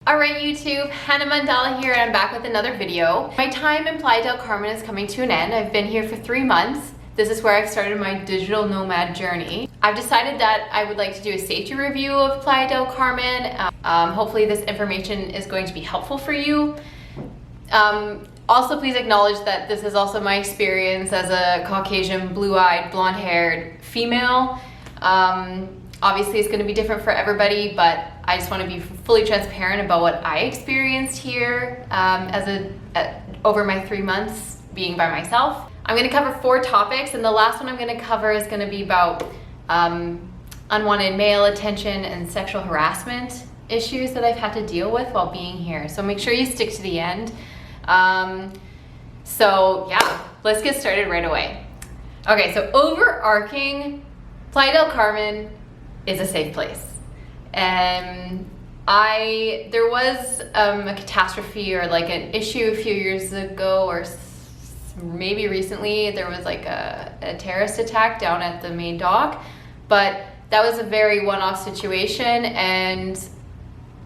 Alright YouTube, Hannah Mandala here and I'm back with another video. My time in Playa del Carmen is coming to an end. I've been here for 3 months. This is where I've started my digital nomad journey. I've decided that I would like to do a safety review of Playa del Carmen. Hopefully this information is going to be helpful for you. Also please acknowledge that this is also my experience as a Caucasian, blue-eyed, blonde-haired female. Obviously it's going to be different for everybody, but I just want to be fully transparent about what I experienced here over my 3 months being by myself. I'm going to cover 4 topics, and the last one I'm going to cover is going to be about unwanted male attention and sexual harassment issues that I've had to deal with while being here. So make sure you stick to the end. So yeah, let's get started right away. Okay, so overarching, Playa del Carmen is a safe place. And there was a catastrophe or like an issue a few years ago, or maybe recently, there was like a terrorist attack down at the main dock, but that was a very one-off situation, and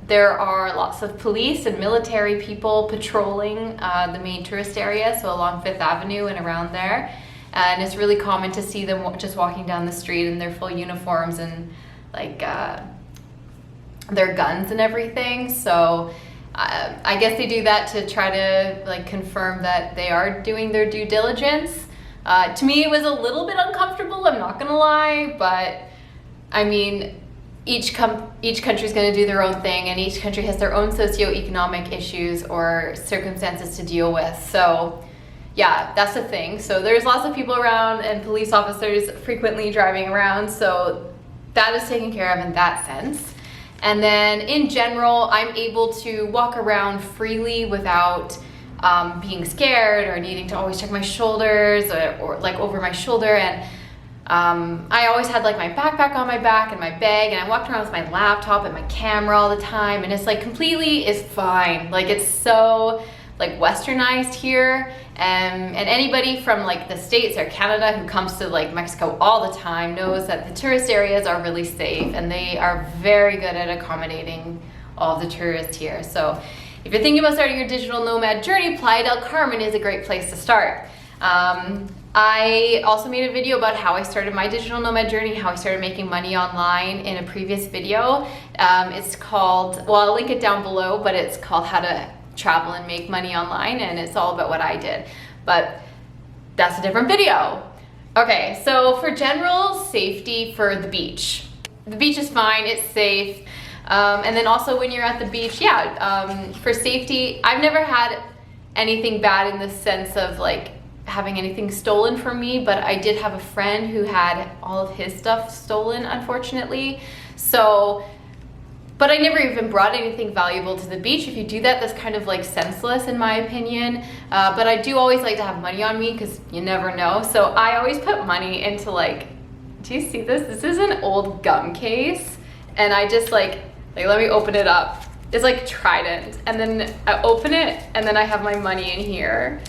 there are lots of police and military people patrolling the main tourist area, so along 5th Avenue and around there. And it's really common to see them just walking down the street in their full uniforms and like their guns and everything. So I guess they do that to try to like confirm that they are doing their due diligence. To me, it was a little bit uncomfortable, I'm not gonna lie, but I mean, each country is going to do their own thing, and each country has their own socioeconomic issues or circumstances to deal with. So yeah, that's the thing. So there's lots of people around and police officers frequently driving around, so that is taken care of in that sense. And then in general, I'm able to walk around freely without being scared or needing to always check my shoulders or like over my shoulder. And I always had like my backpack on my back and my bag, and I walked around with my laptop and my camera all the time, and it's like completely is fine. Like it's so like westernized here, and anybody from like the States or Canada who comes to like Mexico all the time knows that the tourist areas are really safe, and they are very good at accommodating all of the tourists here. So if you're thinking about starting your digital nomad journey, Playa del Carmen is a great place to start. I also made a video about how I started my digital nomad journey, how I started making money online in a previous video. It's called, well, I'll link it down below, but it's called How to Travel and Make Money Online, and it's all about what I did. But that's a different video. Okay, so for general safety for the beach is fine, it's safe. And then also when you're at the beach, yeah, for safety, I've never had anything bad in the sense of like having anything stolen from me, but I did have a friend who had all of his stuff stolen, unfortunately. So, but I never even brought anything valuable to the beach. If you do that, that's kind of like senseless in my opinion. But I do always like to have money on me because you never know. So I always put money into like, do you see this? This is an old gum case, and I just like let me open it up. It's like Trident, and then I open it, and then I have my money in here.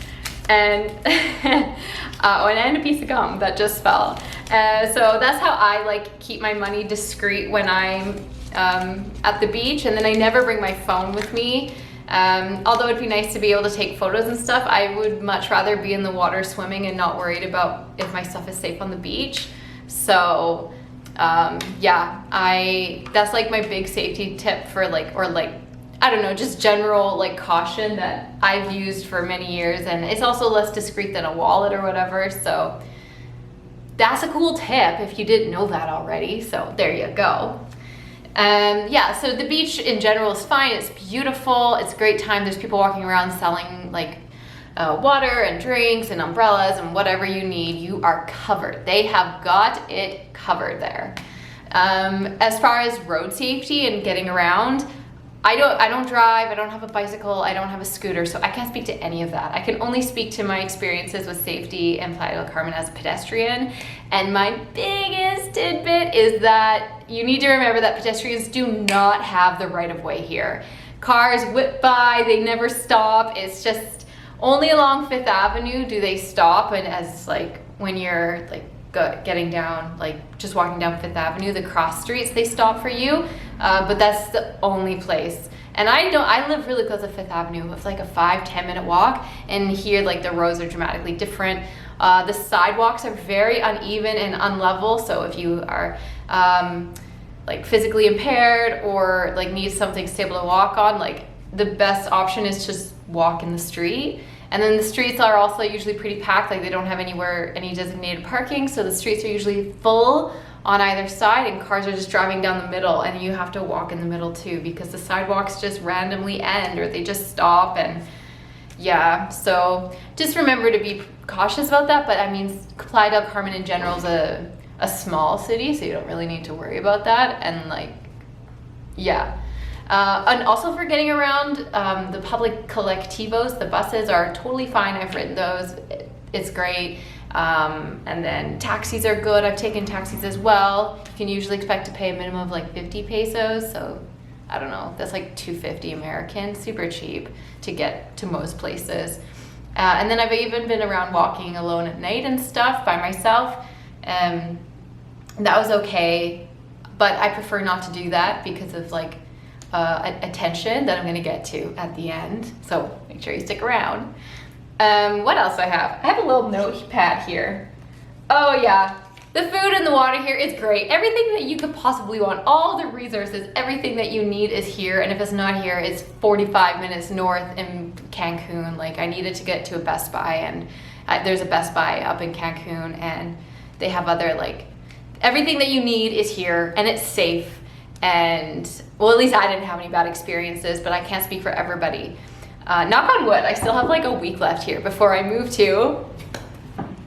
And and a piece of gum that just fell. So that's how I like keep my money discreet when I'm at the beach, and then I never bring my phone with me. Although it'd be nice to be able to take photos and stuff, I would much rather be in the water swimming and not worried about if my stuff is safe on the beach. So yeah, that's like my big safety tip for I don't know, just general like caution that I've used for many years, and it's also less discreet than a wallet or whatever. So that's a cool tip if you didn't know that already. So there you go. Yeah, so the beach in general is fine. It's beautiful. It's a great time. There's people walking around selling like water and drinks and umbrellas and whatever you need. You are covered. They have got it covered there. As far as road safety and getting around, I don't drive, I don't have a bicycle, I don't have a scooter, so I can't speak to any of that. I can only speak to my experiences with safety in Playa del Carmen as a pedestrian. And my biggest tidbit is that you need to remember that pedestrians do not have the right of way here. Cars whip by, they never stop. It's just only along 5th Avenue do they stop, and as like when you're like getting down, like just walking down 5th Avenue, the cross streets, they stop for you, but that's the only place. And I live really close to Fifth Avenue. It's like a 5-10 minute walk, and here like the roads are dramatically different. The sidewalks are very uneven and unlevel, so if you are like physically impaired or like need something stable to walk on, like the best option is just walk in the street. And then the streets are also usually pretty packed, like they don't have any designated parking, so the streets are usually full on either side, and cars are just driving down the middle, and you have to walk in the middle too, because the sidewalks just randomly end or they just stop. And yeah, so just remember to be cautious about that. But I mean, Playa del Carmen in general is a small city, so you don't really need to worry about that. And like, yeah. And also for getting around, the public collectivos, the buses are totally fine. I've ridden those. It's great. And then taxis are good. I've taken taxis as well. You can usually expect to pay a minimum of like 50 pesos. So I don't know, that's like 250 American, super cheap to get to most places. And then I've even been around walking alone at night and stuff by myself. That was okay, but I prefer not to do that because of like attention that I'm gonna get to at the end. So make sure you stick around. What else do I have? I have a little notepad here. Oh yeah, the food and the water here is great. Everything that you could possibly want, all the resources, everything that you need is here. And if it's not here, it's 45 minutes north in Cancun. Like I needed to get to a Best Buy, and there's a Best Buy up in Cancun, and they have other like, everything that you need is here, and it's safe. And well, at least I didn't have any bad experiences, but I can't speak for everybody. Knock on wood, I still have like a week left here before I move to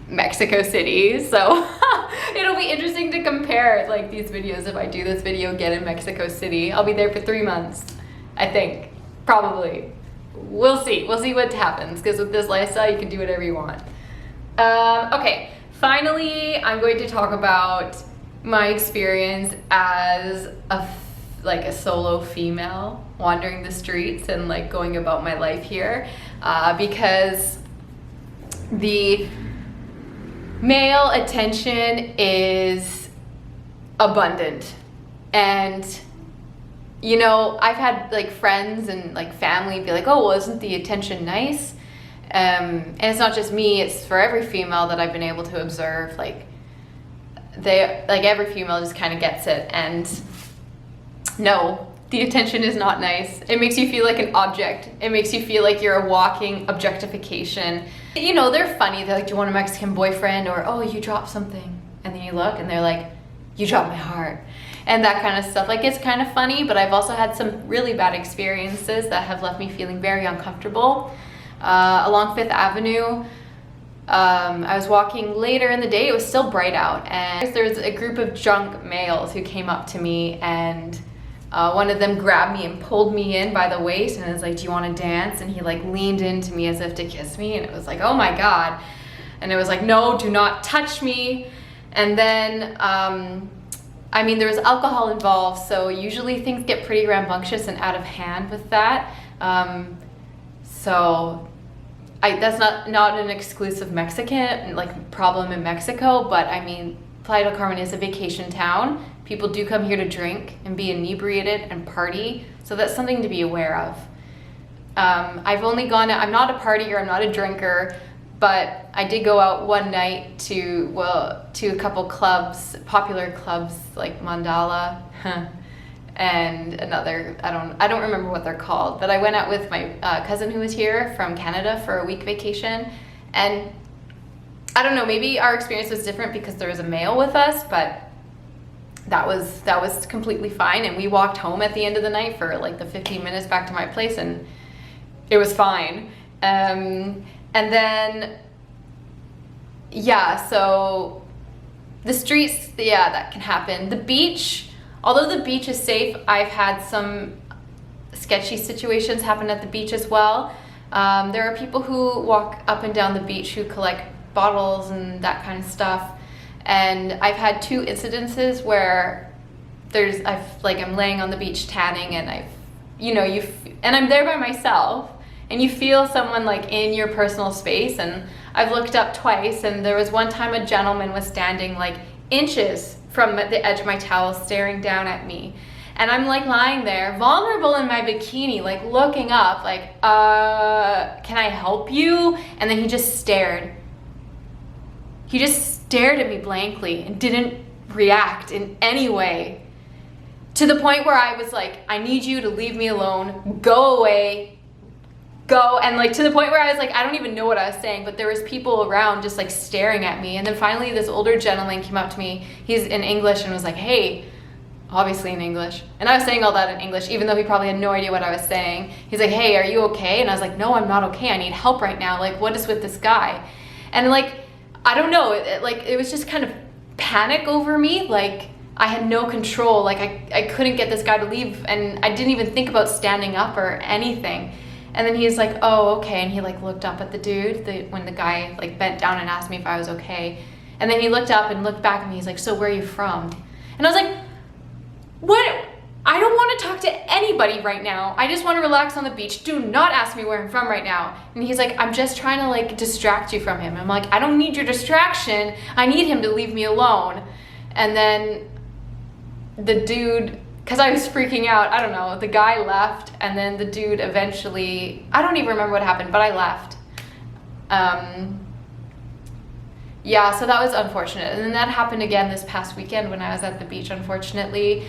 Mexico City. So it'll be interesting to compare like these videos if I do this video again in Mexico City. I'll be there for 3 months, I think, probably. We'll see what happens, because with this lifestyle, you can do whatever you want. Okay, finally, I'm going to talk about my experience as a solo female wandering the streets and like going about my life here, because the male attention is abundant. And you know, I've had like friends and like family be like, oh, well, isn't the attention nice? And it's not just me, it's for every female that I've been able to observe. Like every female just kind of gets it. And no, the attention is not nice. It makes you feel like an object. It makes you feel like you're a walking objectification. You know, they're funny. They're like, do you want a Mexican boyfriend? Or, oh, you dropped something. And then you look and they're like, you dropped my heart. And that kind of stuff. Like, it's kind of funny, but I've also had some really bad experiences that have left me feeling very uncomfortable. Along Fifth Avenue, I was walking later in the day. It was still bright out, and there was a group of drunk males who came up to me, and one of them grabbed me and pulled me in by the waist and was like, do you want to dance? And he like leaned into me as if to kiss me, and it was like, oh my God. And it was like, no, do not touch me. And then I mean, there was alcohol involved, so usually things get pretty rambunctious and out of hand with that. So that's not an exclusive Mexican like problem in Mexico, but I mean, Playa del Carmen is a vacation town. People do come here to drink and be inebriated and party, so that's something to be aware of. I've only gone out, I'm not a partier, I'm not a drinker, but I did go out one night to a couple clubs, popular clubs like Mandala and another, I don't remember what they're called, but I went out with my cousin who was here from Canada for a week vacation, and I don't know, maybe our experience was different because there was a male with us, but that was completely fine. And we walked home at the end of the night for like the 15 minutes back to my place, and it was fine. And then, yeah, so the streets, yeah, that can happen. The beach, although the beach is safe, I've had some sketchy situations happen at the beach as well. There are people who walk up and down the beach who collect bottles and that kind of stuff. And I've had 2 incidences where I'm laying on the beach tanning, and and I'm there by myself, and you feel someone like in your personal space. And I've looked up twice, and there was one time a gentleman was standing like inches from the edge of my towel staring down at me. And I'm like lying there, vulnerable in my bikini, like looking up, like, can I help you? And then he just stared. He just stared at me blankly and didn't react in any way. To the point where I was like, I need you to leave me alone, go away, go. And like to the point where I was like, I don't even know what I was saying, but there was people around just like staring at me. And then finally this older gentleman came up to me, he's in English, and was like, hey, obviously in English. And I was saying all that in English, even though he probably had no idea what I was saying. He's like, hey, are you okay? And I was like, no, I'm not okay. I need help right now. Like, what is with this guy? And like, I don't know, it was just kind of panic over me. Like, I had no control. Like, I couldn't get this guy to leave, and I didn't even think about standing up or anything. And then he's like, oh, okay. And he like looked up at the dude when the guy like bent down and asked me if I was okay. And then he looked up and looked back at me. He's like, so where are you from? And I was like, what? I don't want to talk to anybody right now. I just want to relax on the beach. Do not ask me where I'm from right now. And he's like, I'm just trying to like distract you from him. I'm like, I don't need your distraction. I need him to leave me alone. And then the dude, because I was freaking out, I don't know, the guy left, and then the dude eventually, I don't even remember what happened, but I left. Yeah, so that was unfortunate. And then that happened again this past weekend when I was at the beach, unfortunately.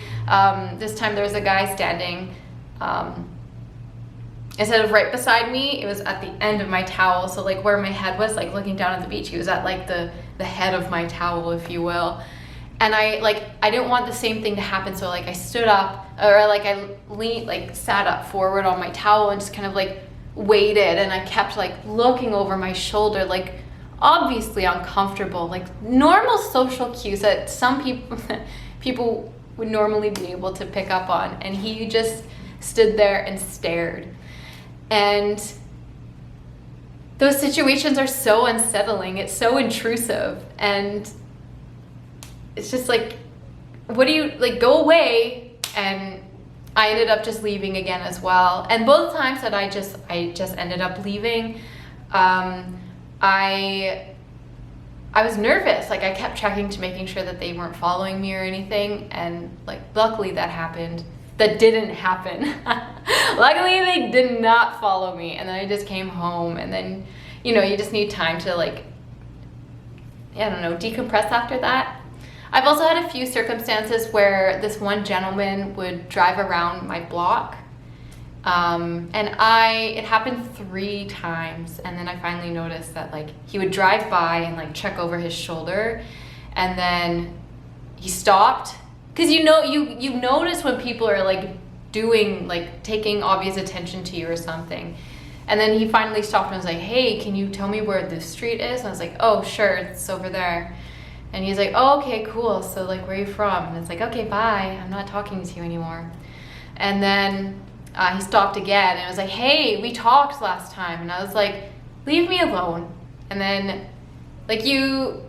This time there was a guy standing, instead of right beside me, it was at the end of my towel. So like where my head was, like looking down at the beach, he was at like the head of my towel, if you will. And I didn't want the same thing to happen. So like I stood up, or like I leaned, like sat up forward on my towel and just kind of like waited. And I kept like looking over my shoulder, like obviously uncomfortable, like normal social cues that some people would normally be able to pick up on. And he just stood there and stared. And those situations are so unsettling. It's so intrusive. And it's just like, what do you, like, go away. And I ended up just leaving again as well. And both times that I just ended up leaving, I was nervous. Like I kept checking to making sure that they weren't following me or anything. And like, luckily that happened. That didn't happen. Luckily they did not follow me. And then I just came home, and then, you know, you just need time to like, I don't know, decompress after that. I've also had a few circumstances where this one gentleman would drive around my block. And it happened 3 times, and then I finally noticed that like he would drive by and like check over his shoulder, and then he stopped, because you notice when people are like doing, like taking obvious attention to you or something. And then he finally stopped and was like, hey, can you tell me where this street is? And I was like, oh sure, it's over there. And he's like, oh, okay, cool. So like, where are you from? And it's like, okay, bye. I'm not talking to you anymore. And then he stopped again and was like, hey, we talked last time. And I was like, leave me alone. And then like when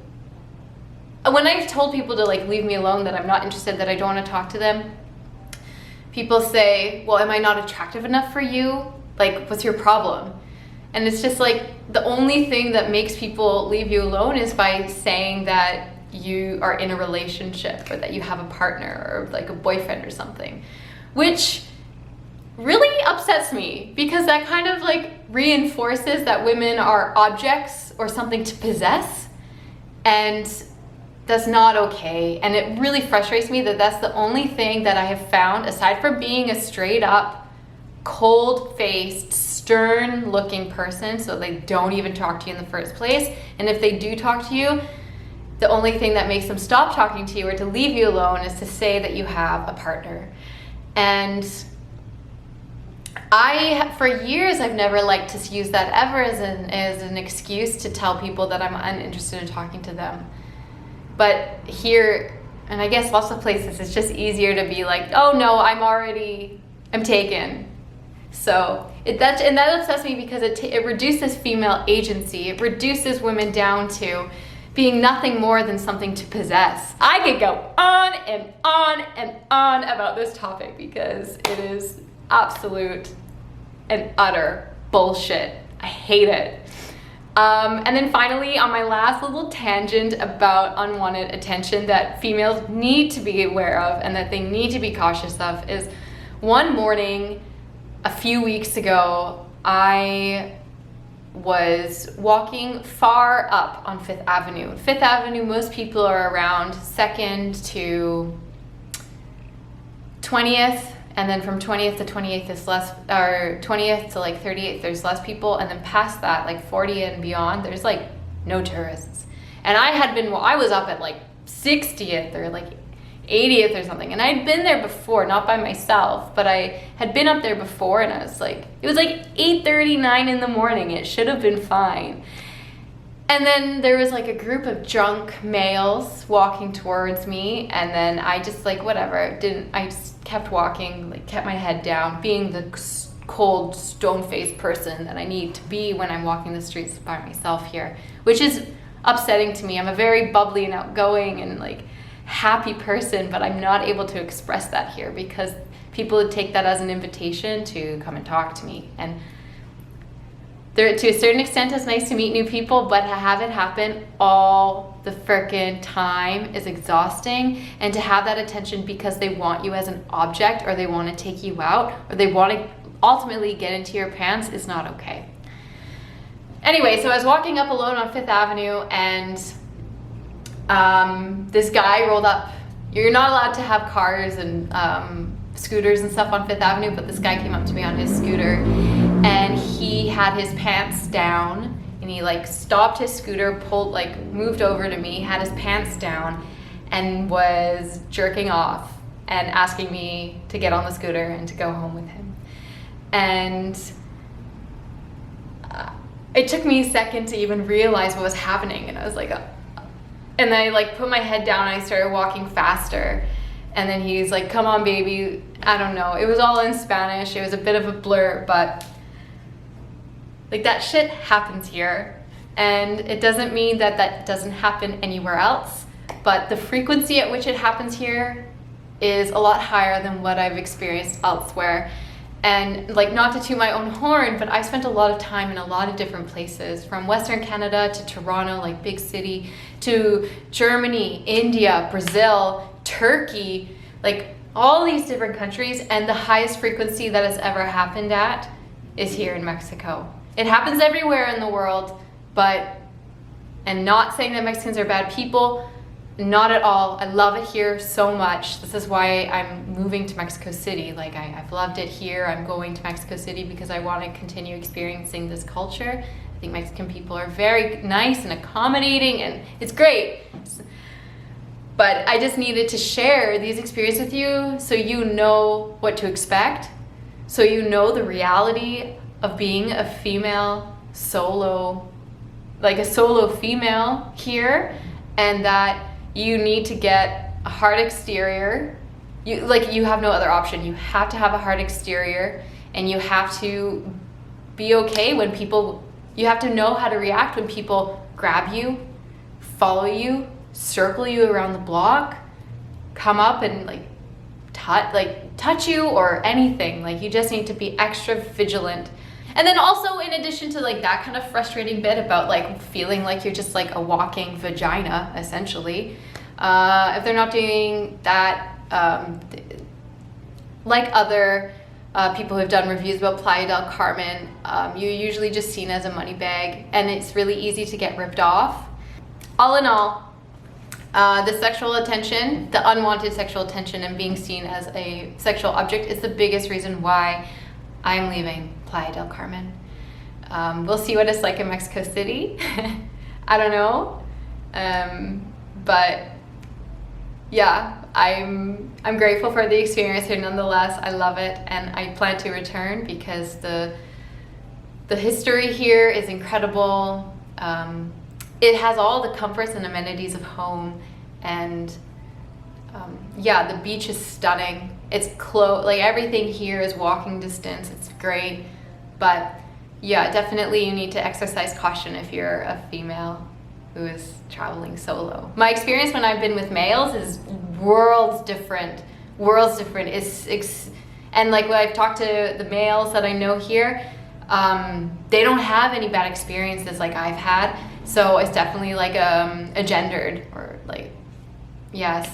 I've told people to like leave me alone, that I'm not interested, that I don't want to talk to them, people say, well, am I not attractive enough for you? Like, what's your problem? And it's just like, the only thing that makes people leave you alone is by saying that you are in a relationship, or that you have a partner, or like a boyfriend or something, which really upsets me, because that kind of like reinforces that women are objects or something to possess, and that's not okay. And it really frustrates me that that's the only thing that I have found, aside from being a straight up, cold-faced, stern-looking person, so they don't even talk to you in the first place. And if they do talk to you, the only thing that makes them stop talking to you or to leave you alone is to say that you have a partner. And for years, I've never liked to use that ever as an excuse to tell people that I'm uninterested in talking to them. But here, and I guess lots of places, it's just easier to be like, oh no, I'm taken. So that upsets me, because it reduces female agency. It reduces women down to being nothing more than something to possess. I could go on and on and on about this topic, because it is absolute and utter bullshit. I hate it. And then finally, on my last little tangent about unwanted attention that females need to be aware of and that they need to be cautious of is one morning a few weeks ago, I was walking far up on Fifth Avenue. Fifth Avenue, most people are around 2nd to 20th, and then from 20th to 28th is less, or 20th to like 38th there's less people, and then past that, like 40 and beyond, there's like no tourists. And I was up at like 60th or like 80th or something, and I'd been there before, not by myself, but I had been up there before, and I was like, it was like 8:39 in the morning, it should have been fine. And then there was like a group of drunk males walking towards me, and then I just like, whatever, I just kept walking, like kept my head down, being the cold, stone-faced person that I need to be when I'm walking the streets by myself here, which is upsetting to me. I'm a very bubbly and outgoing and like happy person, but I'm not able to express that here because people would take that as an invitation to come and talk to me. And there, to a certain extent, it's nice to meet new people, but to have it happen all the frickin' time is exhausting. And to have that attention because they want you as an object, or they want to take you out, or they want to ultimately get into your pants is not okay. Anyway, so I was walking up alone on Fifth Avenue, and this guy rolled up. You're not allowed to have cars and scooters and stuff on Fifth Avenue, but this guy came up to me on his scooter, and he had his pants down, and he like stopped his scooter, moved over to me, had his pants down, and was jerking off and asking me to get on the scooter and to go home with him. And it took me a second to even realize what was happening, and I was like, and I like put my head down and I started walking faster. And then he's like, come on, baby. I don't know. It was all in Spanish. It was a bit of a blur, but like that shit happens here. And it doesn't mean that that doesn't happen anywhere else, but the frequency at which it happens here is a lot higher than what I've experienced elsewhere. And like, not to toot my own horn, but I spent a lot of time in a lot of different places, from Western Canada to Toronto, like big city, to Germany, India, Brazil, Turkey, like all these different countries, and the highest frequency that has ever happened at is here in Mexico. It happens everywhere in the world, and not saying that Mexicans are bad people, not at all. I love it here so much. This is why I'm moving to Mexico City. Like I've loved it here. I'm going to Mexico City because I want to continue experiencing this culture. I think Mexican people are very nice and accommodating, and it's great. But I just needed to share these experiences with you so you know what to expect, so you know the reality of being a female solo, like a solo female here, and that you need to get a hard exterior. You have no other option. You have to have a hard exterior, and you have to be okay when you have to know how to react when people grab you, follow you, circle you around the block, come up and touch you or anything. Like, you just need to be extra vigilant. And then also, in addition to like that kind of frustrating bit about like feeling like you're just like a walking vagina, essentially, if they're not doing that, like other people who've done reviews about Playa del Carmen, you're usually just seen as a money bag, and it's really easy to get ripped off. All in all, the sexual attention, the unwanted sexual attention, and being seen as a sexual object is the biggest reason why I'm leaving Playa del Carmen. We'll see what it's like in Mexico City. I don't know. But yeah, I'm grateful for the experience here nonetheless. I love it, and I plan to return because the history here is incredible. It has all the comforts and amenities of home, and yeah, the beach is stunning. It's close, like everything here is walking distance. It's great, but yeah, definitely you need to exercise caution if you're a female who is traveling solo. My experience when I've been with males is worlds different. And like when I've talked to the males that I know here, they don't have any bad experiences like I've had. So it's definitely like a gendered, or like, yes,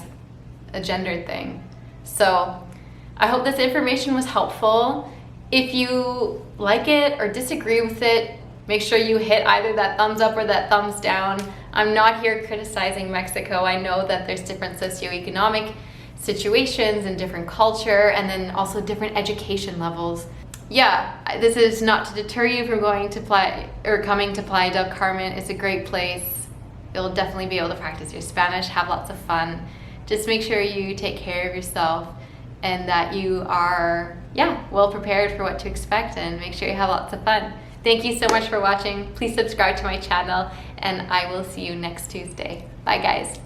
a gendered thing. So I hope this information was helpful. If you like it or disagree with it, make sure you hit either that thumbs up or that thumbs down. I'm not here criticizing Mexico. I know that there's different socioeconomic situations and different culture, and then also different education levels. Yeah, this is not to deter you from going to Playa or coming to Playa del Carmen. It's a great place. You'll definitely be able to practice your Spanish, have lots of fun. Just make sure you take care of yourself and that you are, well prepared for what to expect, and make sure you have lots of fun. Thank you so much for watching. Please subscribe to my channel, and I will see you next Tuesday. Bye guys.